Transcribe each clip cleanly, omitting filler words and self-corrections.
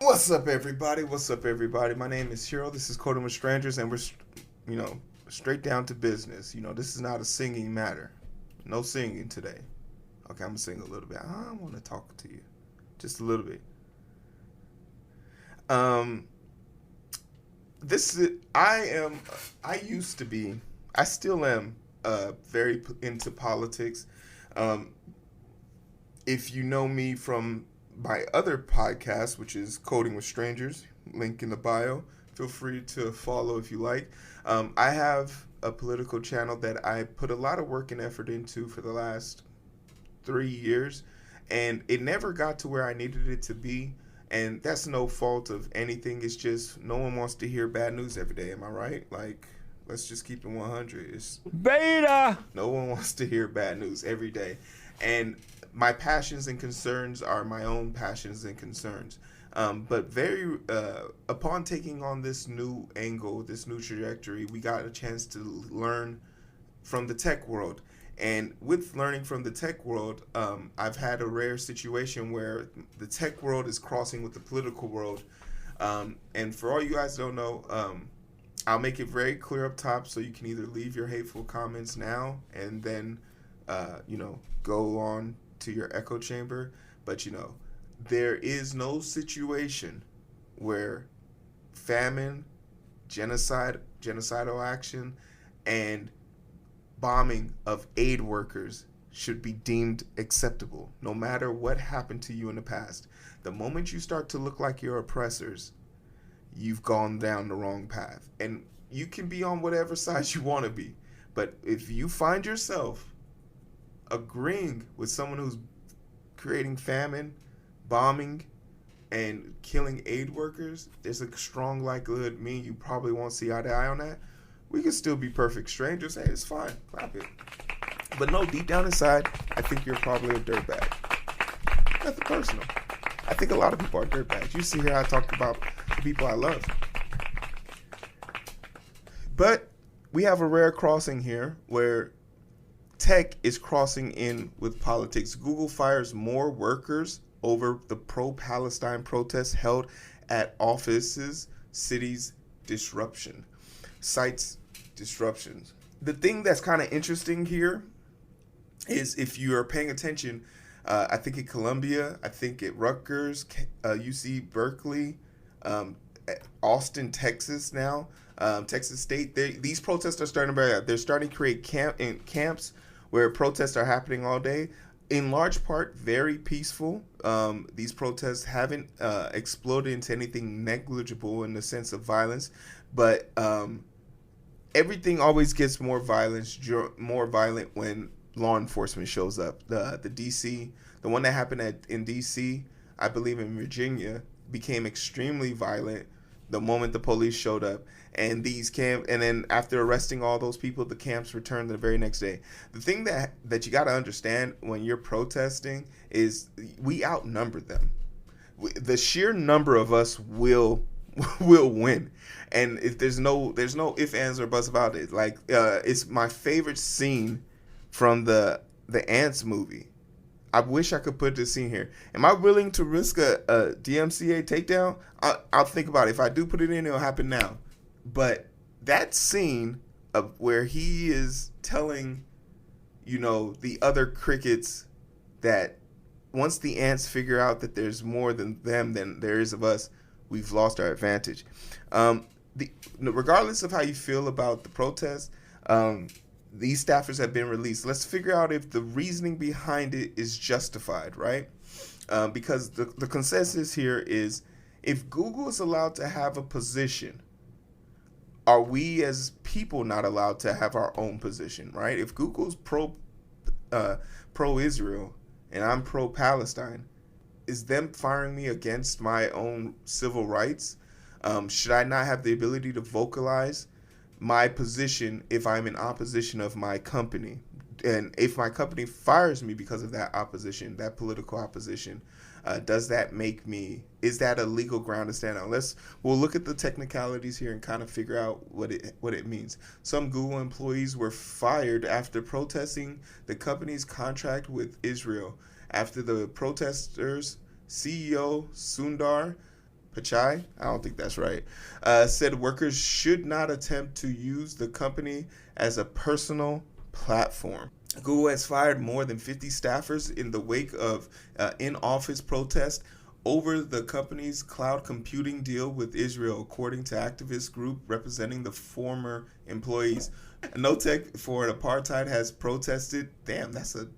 What's up, everybody? What's up, everybody? My name is Hero. This is Coding with Strangers, and we're, straight down to business. This is not a singing matter. No singing today. Okay, I'm gonna sing a little bit. I want to talk to you, just a little bit. Um, this is. I am. I used to be. I still am. Very into politics. Um, if you know me from my other podcast, which is Coding with Strangers, link in the bio. Feel free to follow if you like. I have a political channel that I put a lot of work and effort into for the last 3 years, and it never got to where I needed it to be. And that's no fault of anything. It's just no one wants to hear bad news every day. Am I right? Like, let's just keep it 100. Beta! No one wants to hear bad news every day. And my passions and concerns are my own passions and concerns. But upon taking on this new angle, this new trajectory, we got a chance to learn from the tech world. And with learning from the tech world, I've had a rare situation where the tech world is crossing with the political world. And for all you guys don't know, I'll make it very clear up top so you can either leave your hateful comments now and then, go on to your echo chamber. But, there is no situation where famine, genocidal action, and bombing of aid workers should be deemed acceptable, no matter what happened to you in the past. The moment you start to look like your oppressors, you've gone down the wrong path. And you can be on whatever side you want to be. But if you find yourself agreeing with someone who's creating famine, bombing, and killing aid workers, there's a strong likelihood me and you probably won't see eye to eye on that. We can still be perfect strangers. Hey, it's fine. Clap it. But no, deep down inside, I think you're probably a dirtbag. Nothing personal. I think a lot of people are dirtbags. You see here I talked about the people I love. But we have a rare crossing here where tech is crossing in with politics. Google fires more workers over the pro-Palestine protests held at offices, cities, sites, disruptions. The thing that's kind of interesting here is if you are paying attention, I think at Columbia, I think at Rutgers, UC Berkeley, Austin, Texas now, Texas State, these protests are starting to they're starting to create camps where protests are happening all day. In large part, very peaceful. These protests haven't exploded into anything negligible in the sense of violence, but everything always gets more violent when law enforcement shows up. The one that happened in DC, I believe in Virginia, became extremely violent the moment the police showed up. And and then after arresting all those people, the camps returned the very next day. The thing that you got to understand when you're protesting is we outnumber them. The sheer number of us will win, and if there's no ifs, ands, or buts about it. Like it's my favorite scene from the Ants movie. I wish I could put this scene here. Am I willing to risk a DMCA takedown? I'll think about it. If I do put it in, it'll happen now. But that scene of where he is telling, the other crickets that once the ants figure out that there's more than them than there is of us, we've lost our advantage. Regardless of how you feel about the protest, these staffers have been released. Let's figure out if the reasoning behind it is justified, right? Because the consensus here is if Google is allowed to have a position, are we as people not allowed to have our own position, right? If Google's pro-Israel and I'm pro-Palestine, is them firing me against my own civil rights? Should I not have the ability to vocalize my position if I'm in opposition of my company? And if my company fires me because of that opposition, that political opposition, is that a legal ground to stand on? We'll look at the technicalities here and kind of figure out what it means. Some Google employees were fired after protesting the company's contract with Israel after the protesters' CEO Sundar Pachai, I don't think that's right, said workers should not attempt to use the company as a personal platform. Google has fired more than 50 staffers in the wake of in-office protests over the company's cloud computing deal with Israel, according to activist group representing the former employees. No Tech for Apartheid has protested. Damn, that's a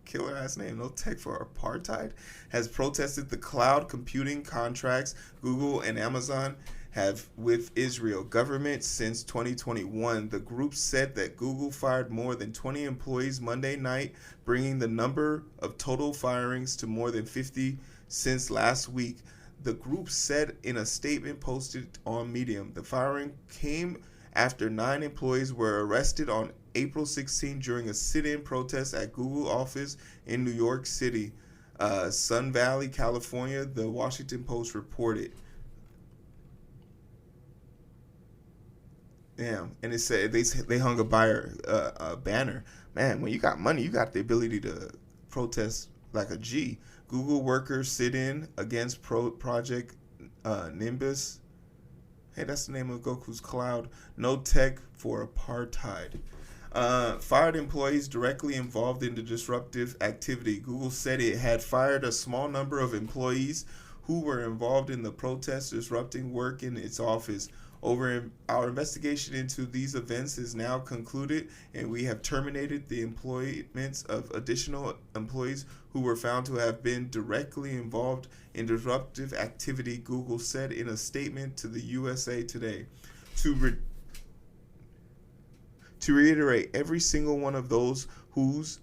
killer ass name. No Tech for Apartheid has protested the cloud computing contracts Google and Amazon have with Israel government since 2021. The group said that Google fired more than 20 employees Monday night, bringing the number of total firings to more than 50 since last week. The group said in a statement posted on Medium, the firing came after 9 employees were arrested on April 16 during a sit-in protest at Google office in New York City, Sun Valley, California, the Washington Post reported. Damn, and it said they hung a banner. Man, when you got money, you got the ability to protest like a G. Google workers sit in against Project Nimbus. Hey, that's the name of Goku's cloud. No Tech for Apartheid. Fired employees directly involved in the disruptive activity. Google said it had fired a small number of employees who were involved in the protests disrupting work in its office. Our investigation into these events is now concluded, and we have terminated the employments of additional employees who were found to have been directly involved in disruptive activity, Google said in a statement to the USA Today. To reiterate, every single one of those whose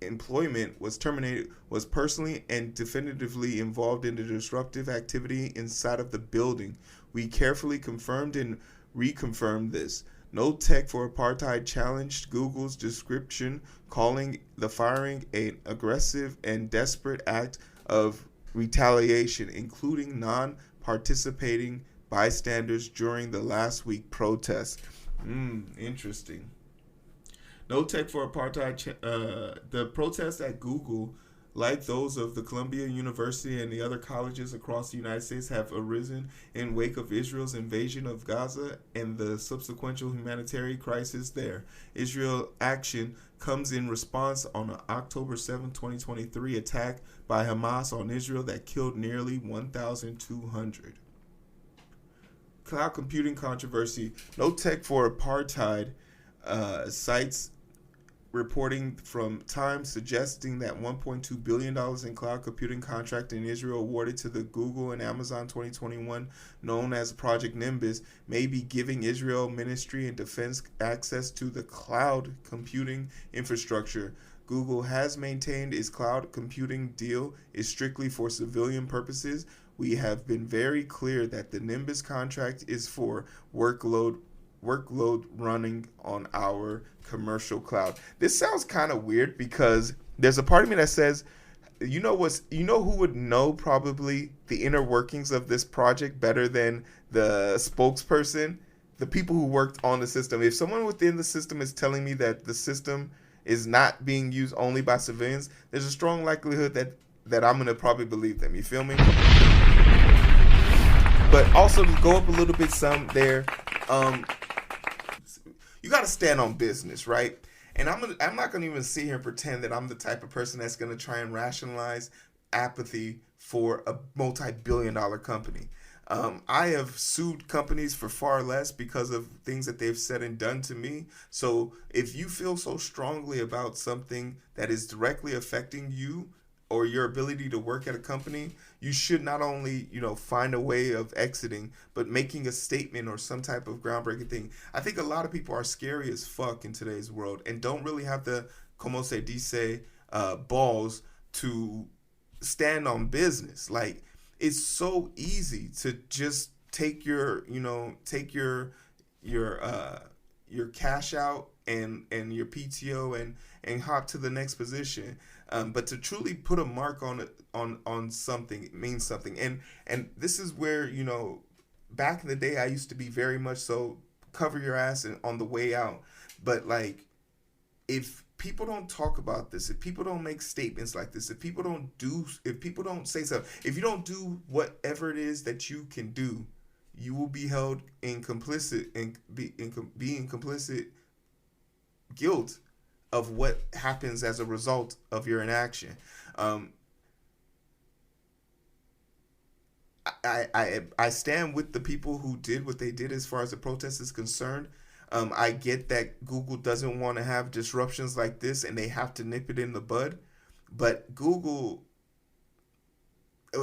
employment was terminated was personally and definitively involved in the disruptive activity inside of the building. We carefully confirmed and reconfirmed this. No Tech for Apartheid challenged Google's description, calling the firing an aggressive and desperate act of retaliation, including non-participating bystanders during the last week protests. Interesting. No Tech for Apartheid. The protests at Google, like those of the Columbia University and the other colleges across the United States, have arisen in wake of Israel's invasion of Gaza and the subsequent humanitarian crisis there. Israel action comes in response on an October 7, 2023 attack by Hamas on Israel that killed nearly 1,200. Cloud computing controversy. No Tech for Apartheid cites reporting from Time suggesting that $1.2 billion in cloud computing contract in Israel awarded to the Google and Amazon 2021, known as Project Nimbus, may be giving Israel Ministry and Defense access to the cloud computing infrastructure. Google has maintained its cloud computing deal is strictly for civilian purposes. We have been very clear that the Nimbus contract is for workload running on our commercial cloud. This sounds kind of weird because there's a part of me that says, you know who would know probably the inner workings of this project better than the spokesperson? The people who worked on the system. If someone within the system is telling me that the system is not being used only by civilians, there's a strong likelihood that I'm gonna probably believe them. You feel me? But also to go up a little bit some there, you got to stand on business, right? And I'm not gonna even sit here and pretend that I'm the type of person that's gonna try and rationalize apathy for a multi-billion-dollar company. I have sued companies for far less because of things that they've said and done to me. So if you feel so strongly about something that is directly affecting you or your ability to work at a company, you should not only, find a way of exiting, but making a statement or some type of groundbreaking thing. I think a lot of people are scary as fuck in today's world and don't really have the, como se dice, balls to stand on business. Like, it's so easy to just take your cash out and your PTO and hop to the next position. But to truly put a mark on something, it means something. And this is where, back in the day, I used to be very much so cover your ass on the way out. But like, if people don't talk about this, if people don't make statements like this, if people don't say something, if you don't do whatever it is that you can do, you will be held in complicit and being complicit guilt of what happens as a result of your inaction. Um, I stand with the people who did what they did as far as the protest is concerned. I get that Google doesn't want to have disruptions like this and they have to nip it in the bud. But Google,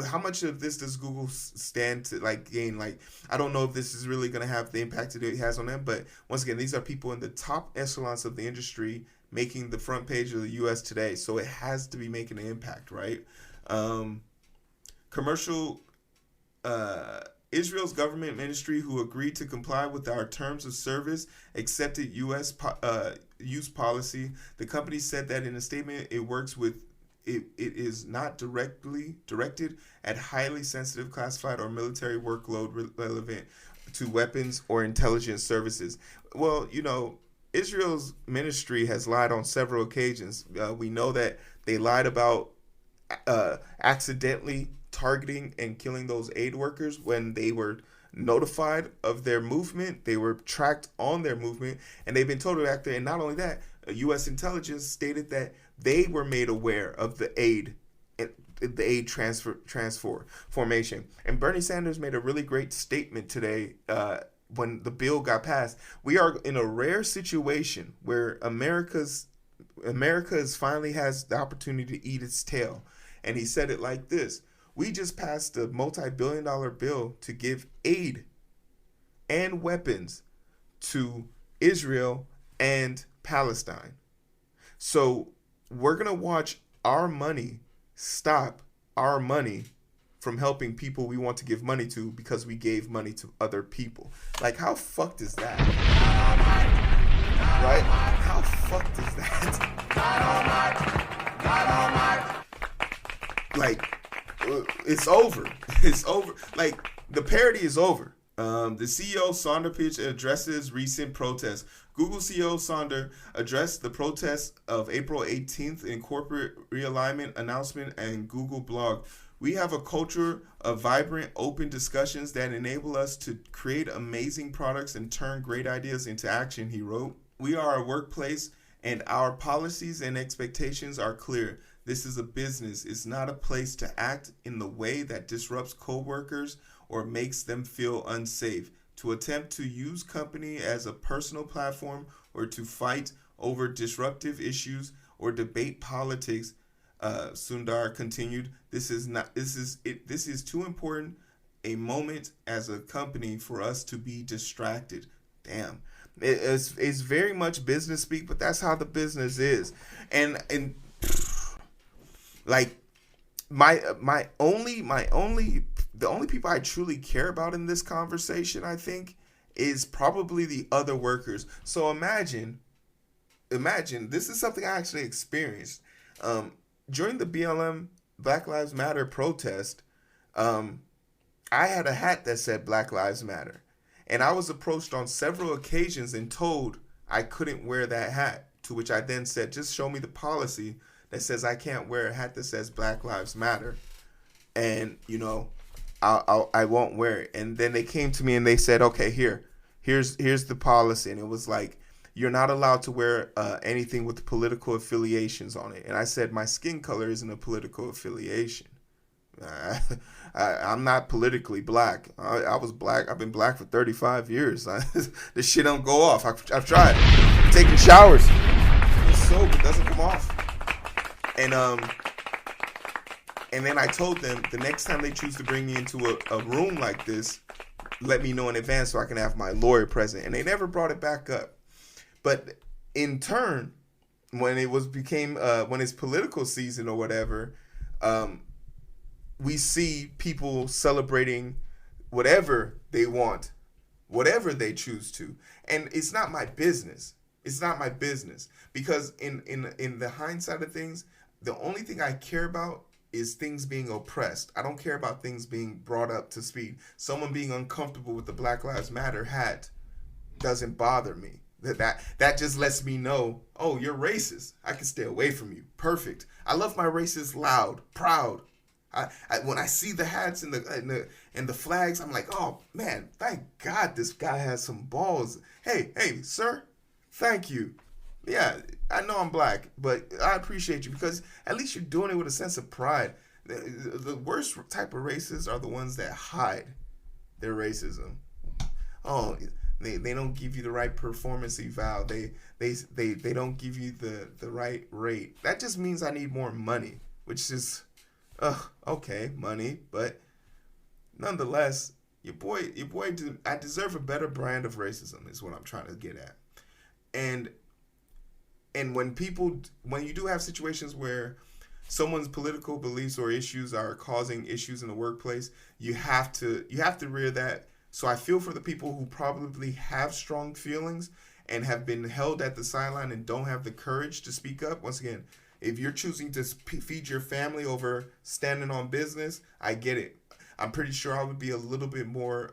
how much of this does Google stand to like gain? Like, I don't know if this is really going to have the impact that it has on them. But once again, these are people in the top echelons of the industry making the front page of the U.S. today. So it has to be making an impact, right? Commercial Israel's government ministry, who agreed to comply with our terms of service, accepted U.S. Use policy. The company said that in a statement, it works with it is not directed at highly sensitive, classified, or military workload relevant to weapons or intelligence services. Well, Israel's ministry has lied on several occasions. We know that they lied about accidentally targeting and killing those aid workers when they were notified of their movement. They were tracked on their movement, and they've been told to act there. And not only that, U.S. intelligence stated that they were made aware of the aid transfer formation. And Bernie Sanders made a really great statement today when the bill got passed. We are in a rare situation where America finally has the opportunity to eat its tail. And he said it like this: we just passed a multi-billion-dollar bill to give aid and weapons to Israel and Palestine. So we're going to watch our money stop our money from helping people we want to give money to because we gave money to other people. Like, how fucked is that? Right? How fucked is that? Like, it's over. It's over. Like, the parody is over. The CEO Sundar Pichai addresses recent protests. Google CEO Sundar addressed the protests of April 18th in corporate realignment announcement and Google blog. We have a culture of vibrant, open discussions that enable us to create amazing products and turn great ideas into action, he wrote. We are a workplace and our policies and expectations are clear. This is a business. It's not a place to act in the way that disrupts coworkers or makes them feel unsafe. To attempt to use company as a personal platform or to fight over disruptive issues or debate politics, Sundar continued, this is too important a moment as a company for us to be distracted. Damn. It's very much business speak, but that's how the business is. And like the only people I truly care about in this conversation, I think, is probably the other workers. So imagine this is something I actually experienced. During the BLM Black Lives Matter protest, I had a hat that said Black Lives Matter. And I was approached on several occasions and told I couldn't wear that hat, to which I then said, just show me the policy that says I can't wear a hat that says Black Lives Matter. And, I won't wear it. And then they came to me and they said, okay, here's the policy. And it was like, you're not allowed to wear anything with political affiliations on it. And I said, my skin color isn't a political affiliation. I'm not politically black. I was black. I've been black for 35 years. This shit don't go off. I've tried. I'm taking showers. It's soap. It doesn't come off. And then I told them the next time they choose to bring me into a room like this, let me know in advance so I can have my lawyer present. And they never brought it back up. But in turn, when when it's political season or whatever, we see people celebrating whatever they want, whatever they choose to. And it's not my business. It's not my business. Because in the hindsight of things, the only thing I care about is things being oppressed. I don't care about things being brought up to speed. Someone being uncomfortable with the Black Lives Matter hat doesn't bother me. That just lets me know, oh, you're racist. I can stay away from you. Perfect. I love my races loud, proud. When I see the hats and the flags, I'm like, oh man, thank God this guy has some balls. Hey, sir, thank you. Yeah, I know I'm black, but I appreciate you because at least you're doing it with a sense of pride. The worst type of racists are the ones that hide their racism. Oh, they don't give you the right performance eval. They don't give you the right rate. That just means I need more money, which is, okay, money, but nonetheless, your boy, I deserve a better brand of racism is what I'm trying to get at. And when you do have situations where someone's political beliefs or issues are causing issues in the workplace, you have to rear that. So I feel for the people who probably have strong feelings and have been held at the sideline and don't have the courage to speak up. Once again, if you're choosing to feed your family over standing on business, I get it. I'm pretty sure I would be a little bit more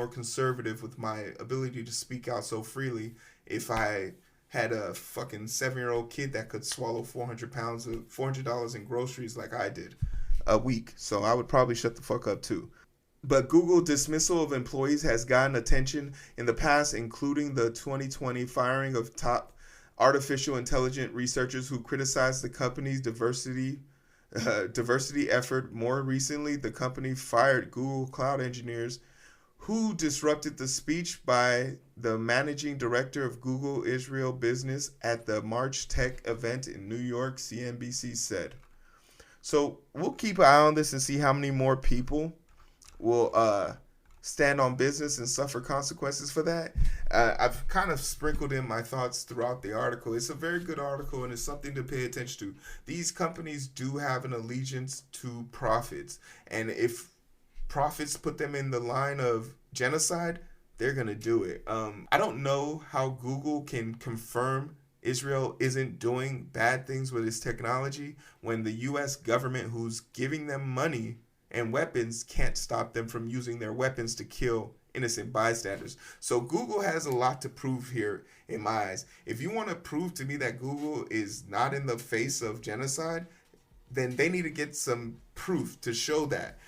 conservative with my ability to speak out so freely if I had a fucking 7-year-old kid that could swallow $400 in groceries like I did a week. So I would probably shut the fuck up too. But Google dismissal of employees has gotten attention in the past, including the 2020 firing of top artificial intelligence researchers who criticized the company's diversity effort. More recently, the company fired Google Cloud engineers who disrupted the speech by the managing director of Google Israel business at the March Tech event in New York, CNBC said. So we'll keep an eye on this and see how many more people will stand on business and suffer consequences for that. I've kind of sprinkled in my thoughts throughout the article. It's a very good article and it's something to pay attention to. These companies do have an allegiance to profits. And if profits put them in the line of genocide, they're going to do it. I don't know how Google can confirm Israel isn't doing bad things with its technology when the U.S. government, who's giving them money and weapons, can't stop them from using their weapons to kill innocent bystanders. So Google has a lot to prove here in my eyes. If you want to prove to me that Google is not in the face of genocide, then they need to get some proof to show that.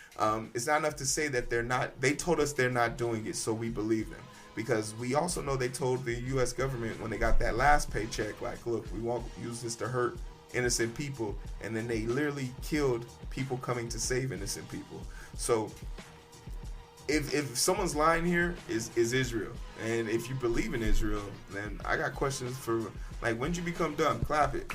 It's not enough to say that they're not. They told us they're not doing it, so we believe them. Because we also know they told the U.S. government when they got that last paycheck, like, look, we won't use this to hurt innocent people, and then they literally killed people coming to save innocent people. So if someone's lying here is Israel, and if you believe in Israel, then I got questions for, like, when did you become dumb? Clap it.